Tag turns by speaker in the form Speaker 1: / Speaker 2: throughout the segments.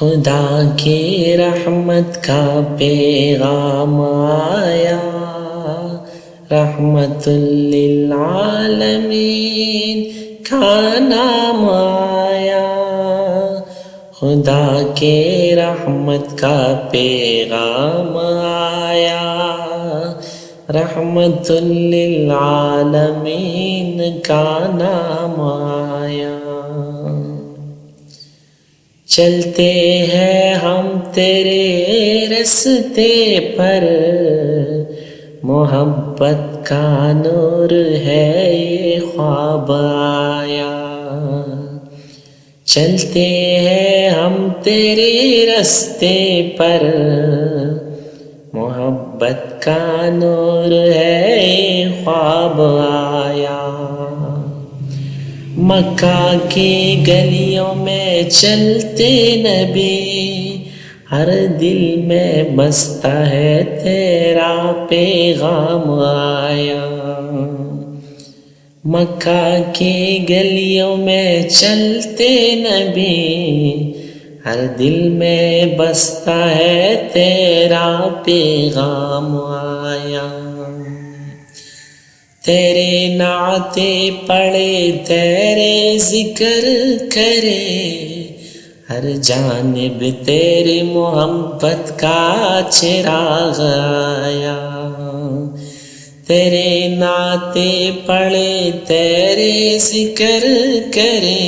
Speaker 1: خدا کی رحمت کا پیغام آیا، رحمت للعالمین کا نام آیا۔ خدا کے رحمت کا پیغام آیا، رحمت للعالمین کا نام آیا۔ چلتے ہیں ہم تیرے رستے پر، محبت کا نور ہے یہ خواب آیا۔ چلتے ہیں ہم تیرے رستے پر، محبت کا نور ہے یہ خواب آیا۔ مکہ کی گلیوں میں چلتے نبی، ہر دل میں بستا ہے تیرا پیغام آیا۔ مکہ کی گلیوں میں چلتے نبی، ہر دل میں بستا ہے تیرا پیغام آیا۔ تیرے نعتیں پڑھے تیرے ذکر کرے، ہر جانب تیری محبت کا چراغ آیا۔ تیرے نعتیں پڑھے تیرے ذکر کرے،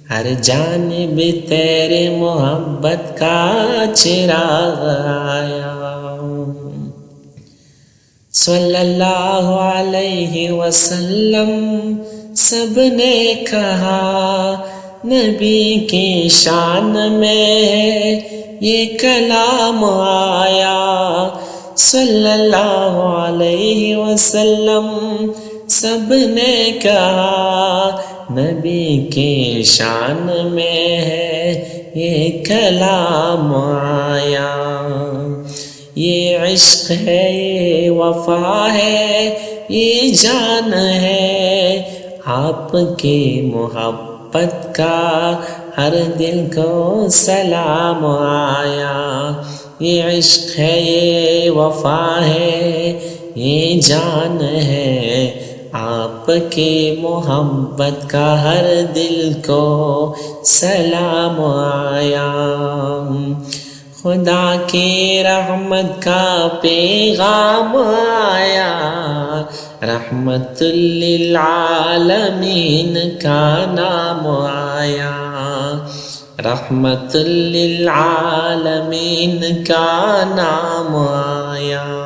Speaker 1: ہر جانب تیرے محبت کا چراغ آیا۔ صلی اللہ علیہ وسلم سب نے کہا، نبی کی شان میں یہ کلام آیا۔ صلی اللہ علیہ وسلم سب نے کہا، نبی کی شان میں ہے یہ کلام آیا۔ یہ عشق ہے، یہ وفا ہے، یہ جان ہے، آپ کی محبت کا ہر دل کو سلام آیا۔ یہ عشق ہے، یہ وفا ہے، یہ جان ہے، آپ کی محبت کا ہر دل کو سلام آیا۔ خدا کی رحمت کا پیغام آیا، رحمت للعالمین کا نام آیا۔ رحمت للعالمین کا نام آیا۔